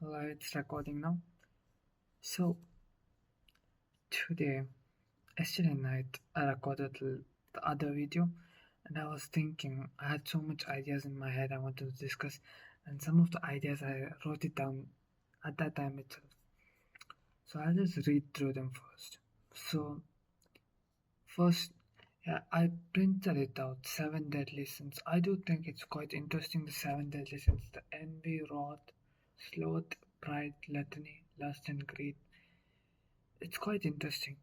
It's recording now. So today, yesterday night, I recorded the other video, and I was thinking I had so much ideas in my head I wanted to discuss, and some of the ideas I wrote it down at that time itself. So I'll just read through them first. So first, yeah, I printed it out. Seven deadly sins. I do think it's quite interesting. The seven deadly sins: the envy, wrath, sloth, pride, gluttony, lust, and greed. It's quite interesting.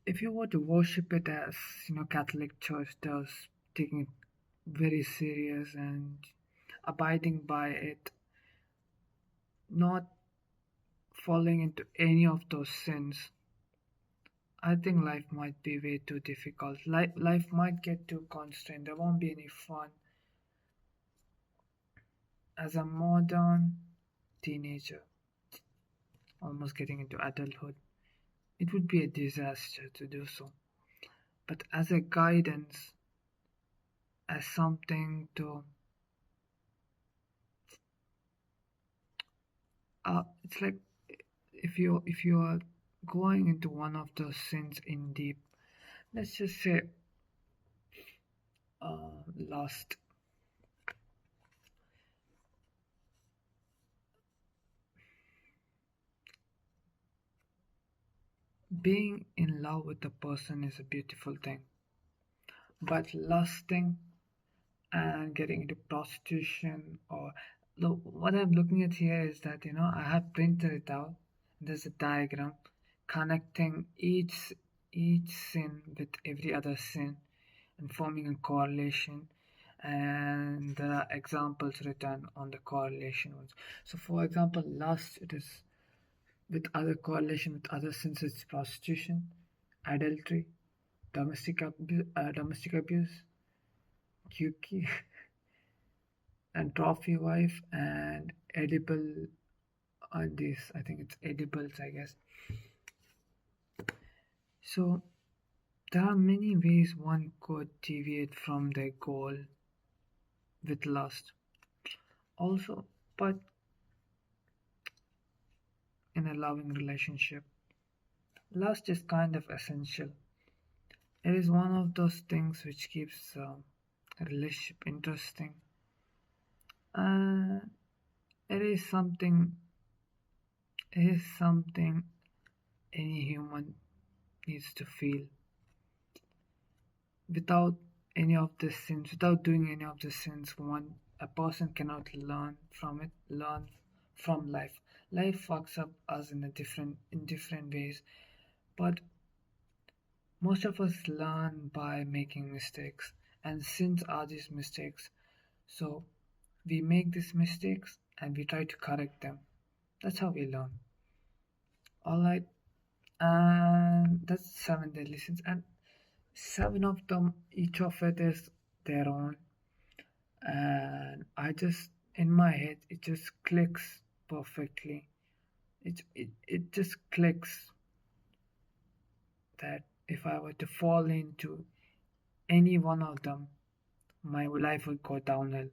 If you were to worship it as Catholic Church does, taking it very serious and abiding by it, not falling into any of those sins, I think life might be way too difficult. Life might get too constrained. There won't be any fun. As a modern teenager, almost getting into adulthood, it would be a disaster to do so. But as a guidance, as something to it's like if you are going into one of those sins in deep, let's just say lust. Being in love with a person is a beautiful thing, but lusting and getting into prostitution or look, what I'm looking at here is that I have printed it out. There's a diagram connecting each sin with every other sin and forming a correlation, and there are examples written on the correlation ones. So for example, lust, it is with other correlation with other sins, it's prostitution, adultery, domestic abuse, QQ, and trophy wife, and edible on this. I think it's edibles, I guess. So there are many ways one could deviate from their goal with lust. Also, but in a loving relationship, lust is kind of essential. It is one of those things which keeps a relationship interesting. Uh, it is something. It is something any human needs to feel. Without any of the sins, without doing any of the sins, a person cannot learn from it, learn from life. Life fucks up us in different ways, but most of us learn by making mistakes, and sins are these mistakes. So we make these mistakes and we try to correct them. That's how we learn. Alright, and that's seven deadly sins, and seven of them, each of it is their own. And I just, in my head, it just clicks perfectly. It just clicks that if I were to fall into any one of them, my life would go downhill.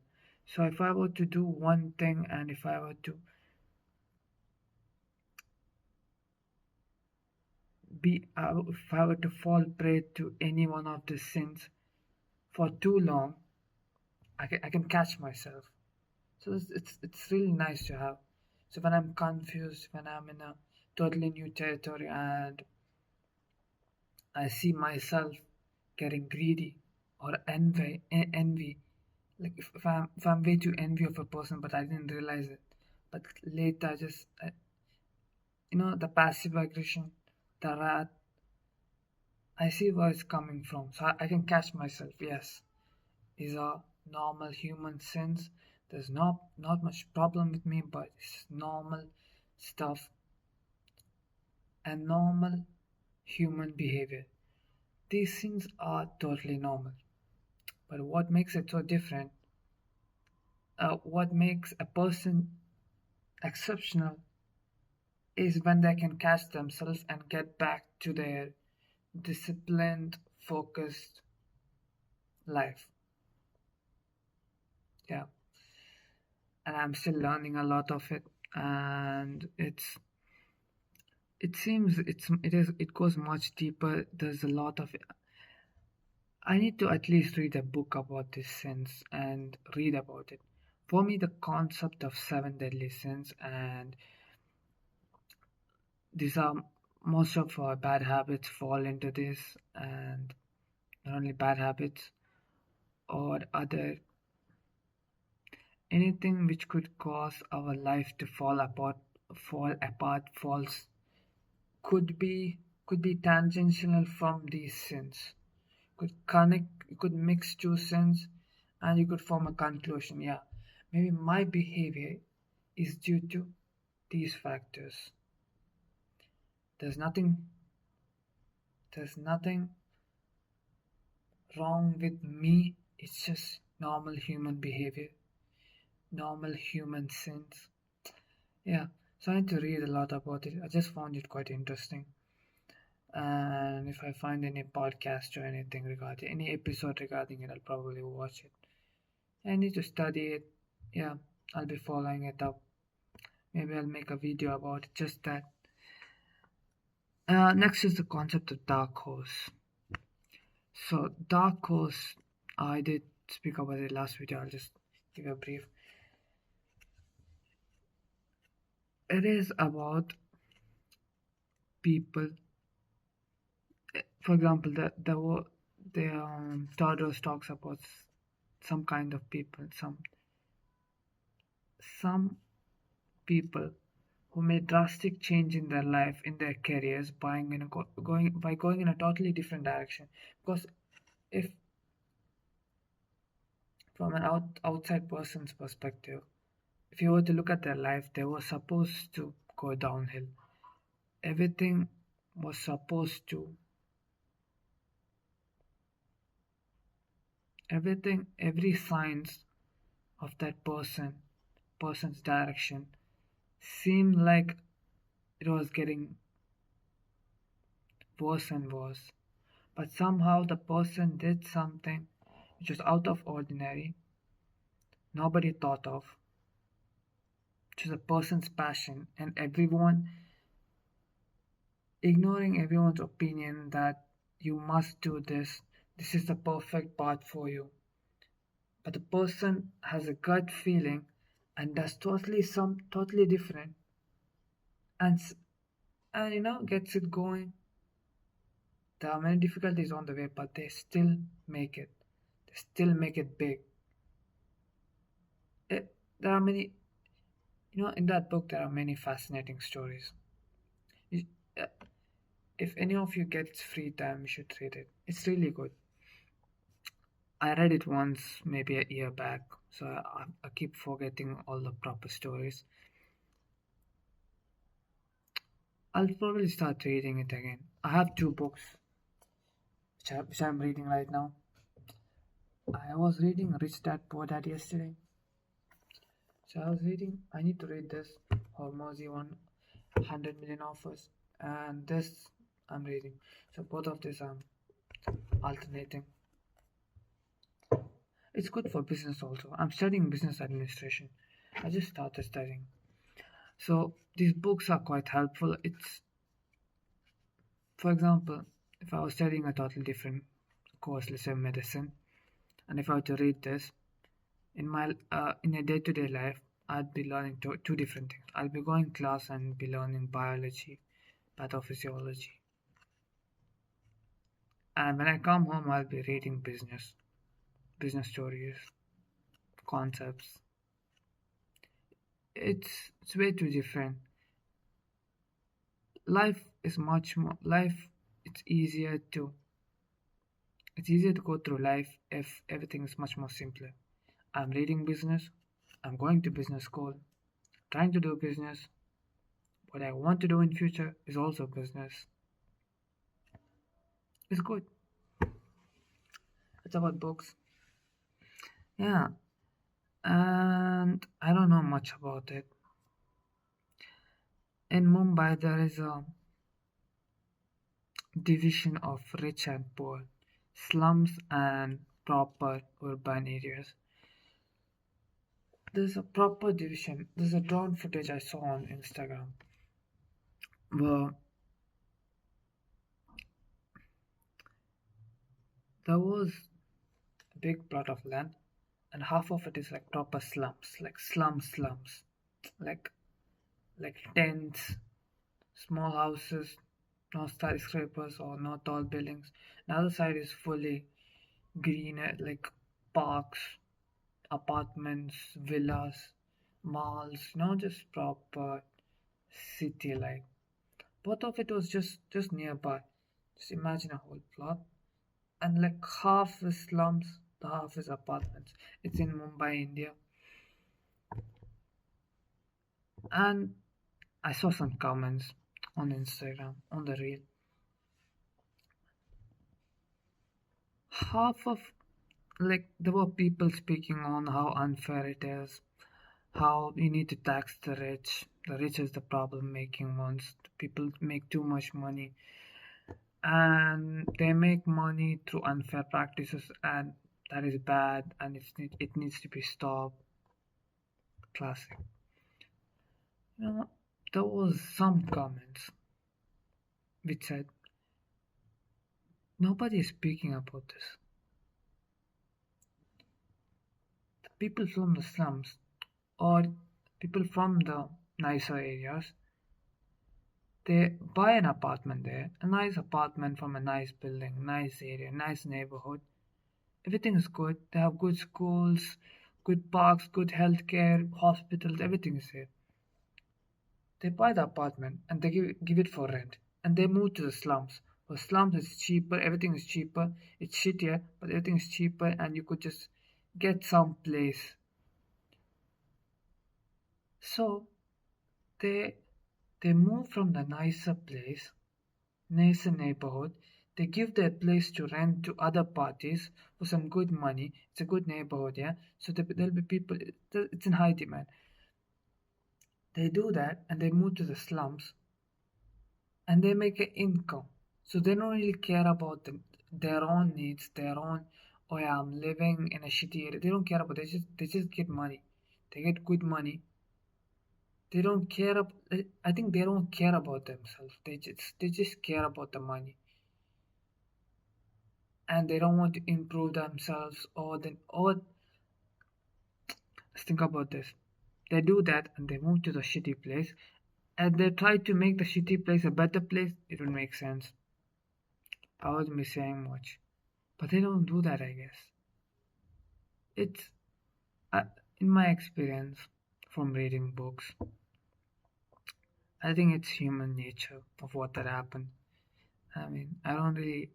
So if I were to do one thing, and if I were to if I were to fall prey to any one of the sins for too long, I can catch myself. So it's really nice to have. So when I'm confused, when I'm in a totally new territory, and I see myself getting greedy or envy, like if I'm way too envy of a person, but I didn't realize it. But later, the passive aggression, the wrath, I see where it's coming from. So I can catch myself. Yes, these are normal human sins. There's not much problem with me, but it's normal stuff and normal human behavior. These things are totally normal. But what makes it so different, what makes a person exceptional, is when they can catch themselves and get back to their disciplined, focused life. Yeah. and I'm still learning a lot of it. And it seems it goes much deeper. There's a lot of I need to at least read a book about this sins and read about it. For me, the concept of seven deadly sins, and these are most of our bad habits fall into this, and not only bad habits or other anything which could cause our life to fall apart, falls could be could be tangential from these sins. Could connect, you could mix two sins, and you could form a conclusion. Yeah, maybe my behavior is due to these factors. There's nothing there's nothing wrong with me. It's just normal human behavior, normal human sins. Yeah, so I need to read a lot about it. I just found it quite interesting. And if I find any podcast or anything regarding any episode regarding it, I'll probably watch it. I need to study it. Yeah, I'll be following it up. Maybe I'll make a video about it, just that. Next is the concept of dark horse. So, dark horse, I did speak about it last video. I'll just give a brief. It is about people. For example, the Todros talks about some kind of people, some people who made drastic change in their life, in their careers, going in a totally different direction. Because if from an outside person's perspective, if you were to look at their life, they were supposed to go downhill. Everything was supposed to, every signs of that person's direction seemed like it was getting worse and worse. But somehow the person did something which was out of ordinary, nobody thought of, which is a person's passion, and everyone ignoring everyone's opinion that you must do this is the perfect path for you. But the person has a gut feeling and does totally different, and gets it going. There are many difficulties on the way, but they still make it. They still make it big. There are many, in that book there are many fascinating stories. You- uh, If any of you gets free time, you should read it. It's really good. I read it once, maybe a year back, so I keep forgetting all the proper stories. I'll probably start reading it again. I have two books which I'm reading right now. I was reading Rich Dad Poor Dad yesterday. So I was reading, I need to read this, Hormozy 100 million offers, and this I'm reading. So both of these I'm alternating. It's good for business also. I'm studying business administration. I just started studying. So these books are quite helpful. It's, for example, if I was studying a totally different course, let's say medicine, and if I were to read this in a day-to-day life, I'd be learning two different things. I'll be going class and be learning biology, pathophysiology, and when I come home, I'll be reading business stories, concepts. It's way too different. Life is much more life. It's easier to it's easier to go through life if everything is much more simpler. I'm reading business. I'm going to business school, trying to do business. What I want to do in future is also business. It's good. It's about books. Yeah, and I don't know much about it. In Mumbai, there is a division of rich and poor, slums and proper urban areas. There's a proper division. There's a drone footage I saw on Instagram where there was a big plot of land and half of it is like proper slums, like slums, like like tents, small houses, no skyscrapers or no tall buildings. The other side is fully green, like parks, apartments, villas, malls, just proper city like. Both of it was just nearby. Just imagine a whole plot. And like half is slums, the half is apartments. It's in Mumbai, India. And I saw some comments on Instagram on the reel. Half of like there were people speaking on how unfair it is, how you need to tax the rich. The rich is the problem making ones. People make too much money and they make money through unfair practices and that is bad and it needs to be stopped. Classic. You know, there was some comments which said nobody is speaking about this. The people from the slums or people from the nicer areas, they buy an apartment there, a nice apartment from a nice building, nice area, nice neighborhood. Everything is good. They have good schools, good parks, good healthcare, hospitals, everything is there. They buy the apartment and they give it for rent. And they move to the slums. For slums is cheaper, everything is cheaper. It's shittier, but everything is cheaper and you could just get some place. So they they move from the nicer place, nicer neighborhood. They give their place to rent to other parties for some good money. It's a good neighborhood, yeah. So there'll be people. It's in high demand. They do that and they move to the slums and they make an income. So they don't really care about their own needs, their own. Oh yeah, I'm living in a shitty area. They don't care about. They just get money. They get good money. They don't care. I think they don't care about themselves. They just care about the money, and they don't want to improve themselves. Or let's think about this. They do that and they move to the shitty place, and they try to make the shitty place a better place. It will make sense. I was me saying much. But they don't do that, I guess. It's, uh, in my experience from reading books, I think it's human nature of what that happened. I mean, I don't really,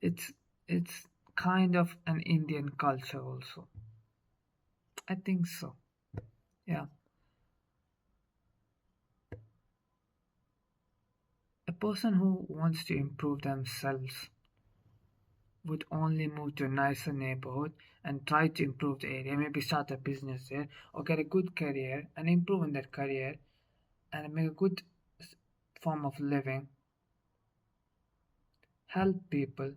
it's, it's kind of an Indian culture also. I think so. Yeah. A person who wants to improve themselves would only move to a nicer neighborhood and try to improve the area, maybe start a business there or get a good career and improve in that career and make a good form of living, help people,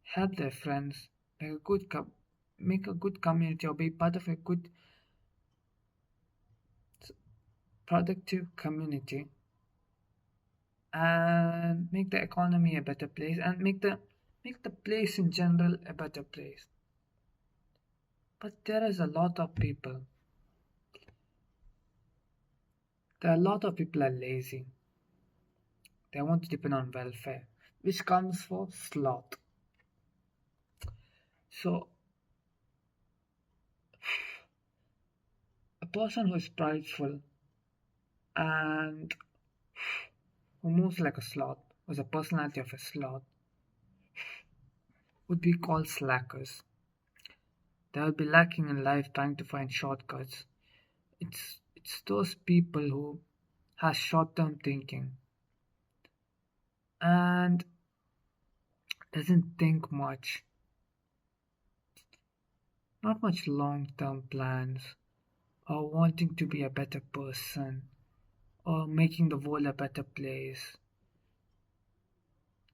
help their friends, make a good community or be part of a good productive community and make the economy a better place and make the place in general a better place. But there are a lot of people are lazy. They want to depend on welfare, which comes for sloth. So a person who is prideful and who moves like a sloth, who has a personality of a sloth, would be called slackers. They will be lacking in life trying to find shortcuts. It's those people who have short-term thinking and doesn't think much, not much long-term plans or wanting to be a better person or making the world a better place.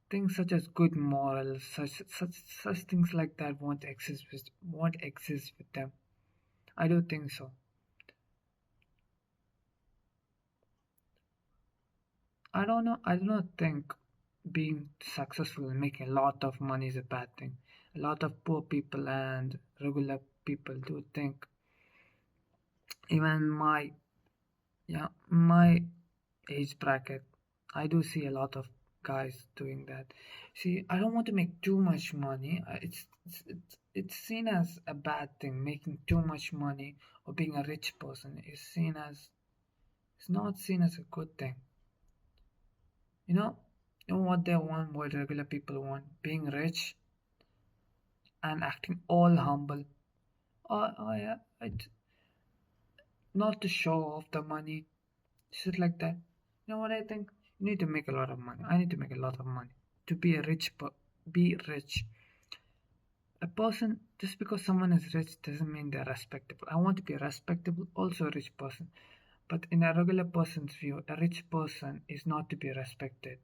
Things such as good morals, such things like that won't exist with them. I do think so. I don't know. I do not think being successful and making a lot of money is a bad thing. A lot of poor people and regular people do think. Even my age bracket, I do see a lot of guys doing that. See, I don't want to make too much money. It's seen as a bad thing. Making too much money or being a rich person is seen as it's not seen as a good thing. You know, you know what they want, what regular people want, being rich and acting all humble. Yeah, not to show off the money, shit like that. You know what I think? You need to make a lot of money. I need to make a lot of money to be a be rich. A person, just because someone is rich doesn't mean they're respectable. I want to be a respectable, also a rich person. But in a regular person's view, a rich person is not to be respected.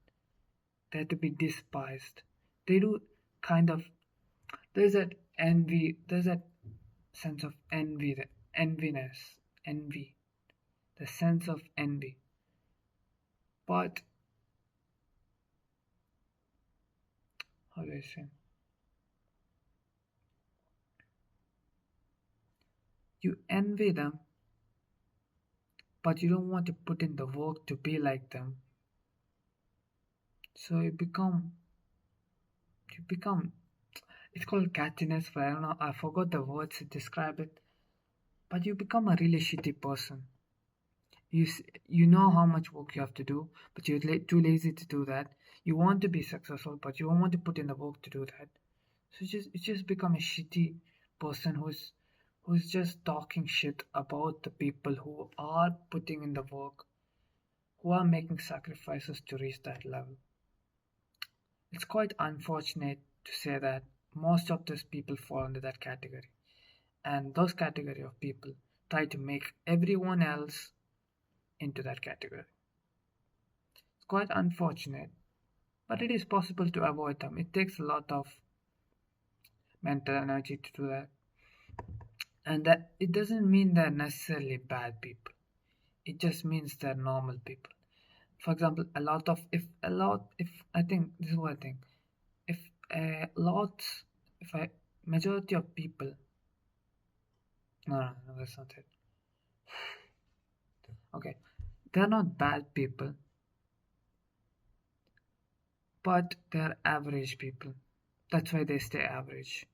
They're to be despised. They do kind of, there's that envy, there's that sense of envy, the enviness, envy, the sense of envy. But, how do I say? You envy them, but you don't want to put in the work to be like them. So you become, it's called cattiness, but I don't know, I forgot the words to describe it. But you become a really shitty person. You know how much work you have to do, but you're too lazy to do that. You want to be successful, but you don't want to put in the work to do that. So you just become a shitty person who's just talking shit about the people who are putting in the work, who are making sacrifices to reach that level. It's quite unfortunate to say that most of these people fall under that category, and those category of people try to make everyone else into that category. It's quite unfortunate, but it is possible to avoid them. It takes a lot of mental energy to do that, and that it doesn't mean they're necessarily bad people. It just means they're normal people. For example, if I think this is what I think. If a lot, if a majority of people, no, that's not it. Okay, they're not bad people, but they're average people. That's why they stay average.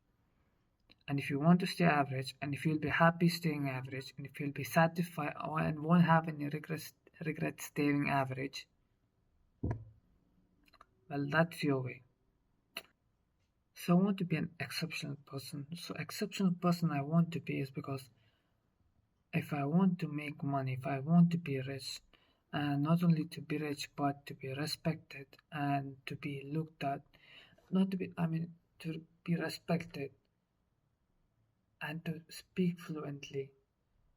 And if you want to stay average, and if you'll be happy staying average, and if you'll be satisfied and won't have any regrets staying average, well, that's your way. So I want to be an exceptional person. So exceptional person I want to be is because if I want to make money, if I want to be rich, and not only to be rich, but to be respected and to be looked at, not to be, I mean, to be respected and to speak fluently,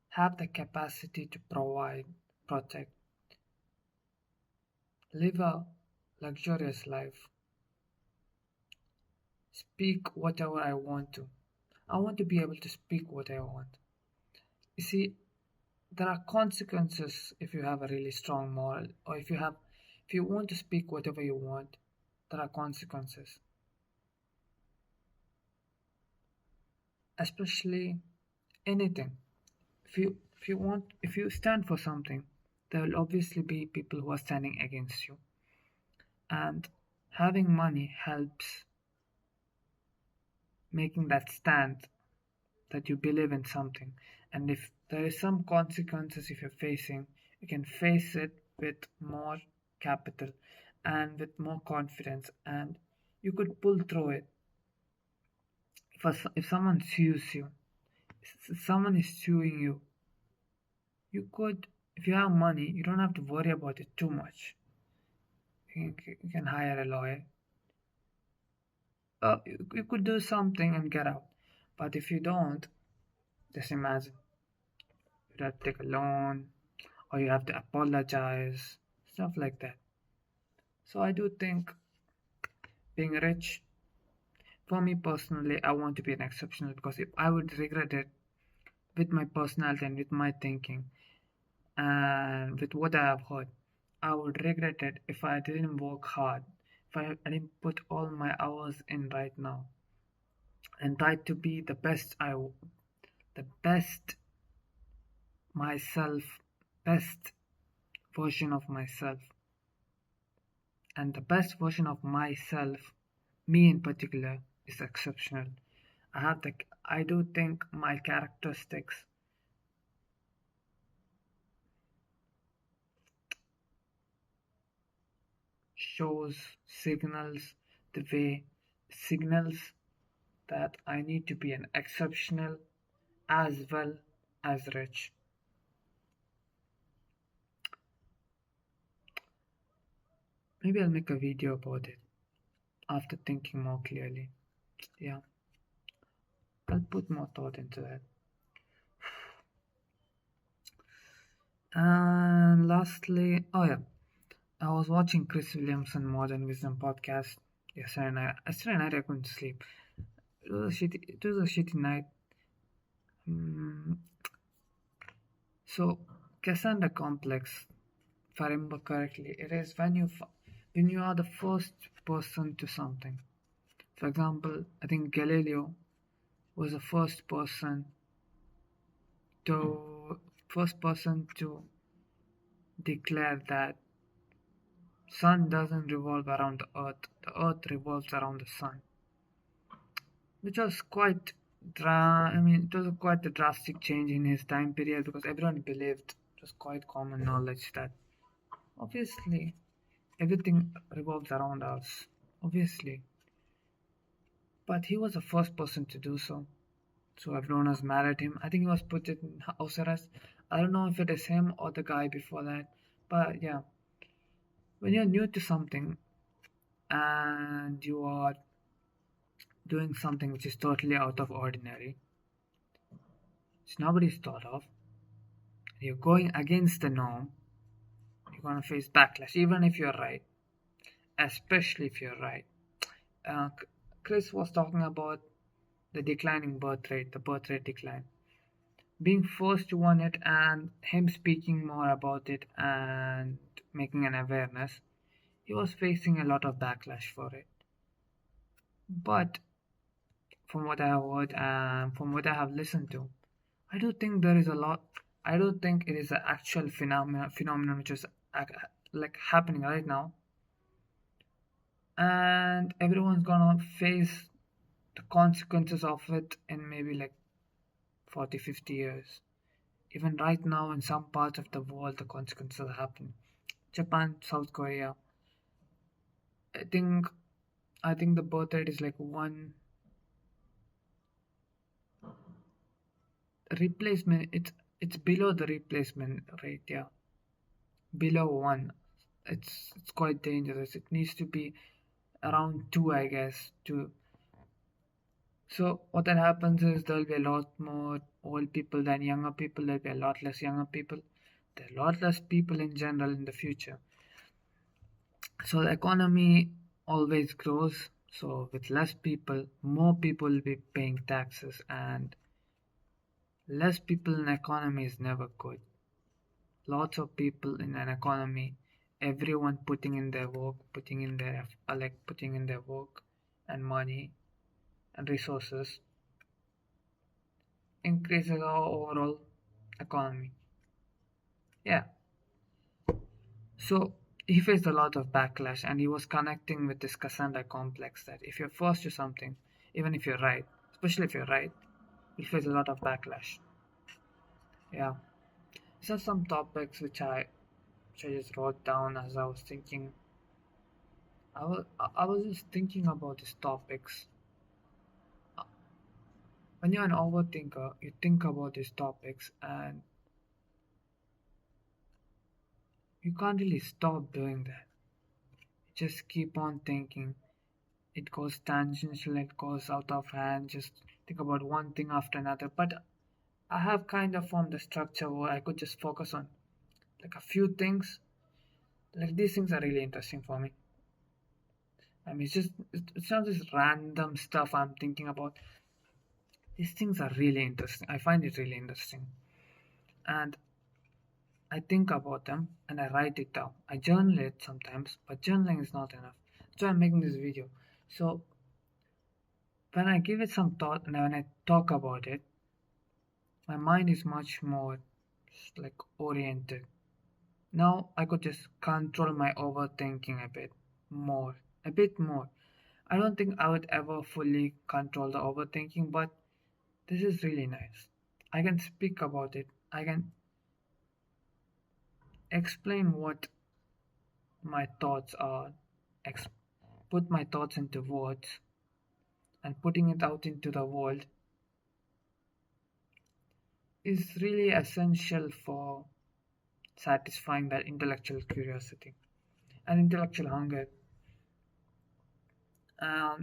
have the capacity to provide, protect, live a luxurious life, speak whatever I want to. I want to be able to speak what I want. You see, there are consequences if you have a really strong moral, or if you want to speak whatever you want, there are consequences. Especially anything. If you stand for something, there will obviously be people who are standing against you. And having money helps making that stand that you believe in something. And if there is some consequences if you're facing, you can face it with more capital and with more confidence, and you could pull through it. If someone sues you, if someone is suing you, you could, if you have money, you don't have to worry about it too much. You can hire a lawyer. You could do something and get out. But if you don't, just imagine you have to take a loan or you have to apologize, stuff like that. So I do think being rich, for me personally, I want to be an exceptional because if I would regret it, with my personality and with my thinking and with what I have heard. I would regret it if I didn't work hard, if I didn't put all my hours in right now and try to be the best myself, best version of myself. And the best version of myself, me in particular, is exceptional. I do think my characteristics shows signals the way signals that I need to be an exceptional as well as rich. Maybe I'll make a video about it after thinking more clearly. Yeah, I'll put more thought into that. And lastly, oh yeah, I was watching Chris Williamson Modern Wisdom podcast yesterday night I couldn't sleep. It was a shitty night. Mm, so Cassandra complex, if I remember correctly, it is when you are the first person to something. For example, I think Galileo was the to first person to declare that sun doesn't revolve around the earth revolves around the sun, which was I mean, it was quite a drastic change in his time period because everyone believed it was quite common knowledge that obviously everything revolves around us, obviously. But he was the first person to do so. So everyone was mad at him. I think he was put in house arrest. I don't know if it is him or the guy before that. But yeah, when you're new to something and you are doing something which is totally out of ordinary, which nobody's thought of, you're going against the norm, you're gonna face backlash, even if you're right, especially if you're right. Uh, Chris was talking about the declining birth rate, the birth rate decline. Being forced to want it and him speaking more about it and making an awareness, he was facing a lot of backlash for it. But from what I have heard and from what I have listened to, I do think there is a lot. I do think it is an actual phenomenon which is like happening right now, and everyone's gonna face the consequences of it in maybe like 40, 50 years. Even right now, in some parts of the world, the consequences are happening. Japan, South Korea. I think I think the birth rate is like one replacement. It's below the replacement rate. Yeah, below one. It's quite dangerous. It needs to be around two, I guess. Two. So what that happens is there'll be a lot more old people than younger people. There'll be a lot less younger people. There are a lot less people in general in the future. So the economy always grows. So with less people, more people will be paying taxes, and less people in economy is never good. Lots of people in an economy, everyone putting in their work, putting in their work and money and resources increases our overall economy. Yeah. So he faced a lot of backlash, and he was connecting with this Cassandra complex that if you're forced to something, even if you're right, especially if you're right, you'll face a lot of backlash. Yeah. These are some topics which I just wrote down as I was thinking. I was just thinking about these topics. When you're an overthinker, you think about these topics and you can't really stop doing that. You just keep on thinking. It goes tangential, it goes out of hand, just think about one thing after another. But I have kind of formed a structure where I could just focus on like a few things. Like these things are really interesting for me. I mean, it's not just random stuff I'm thinking about. These things are really interesting. I find it really interesting. And I think about them and I write it down. I journal it sometimes, but journaling is not enough. So I'm making this video. So when I give it some thought and when I talk about it, my mind is much more like oriented. Now I could just control my overthinking a bit more. I don't think I would ever fully control the overthinking, but this is really nice. I can speak about it. I can explain what my thoughts are, ex- put my thoughts into words, and putting it out into the world is really essential for satisfying that intellectual curiosity and intellectual hunger.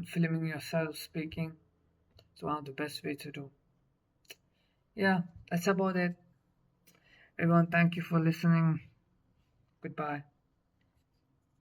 Filming yourself speaking is one of the best way to do. Yeah, that's about it. Everyone, thank you for listening. Goodbye.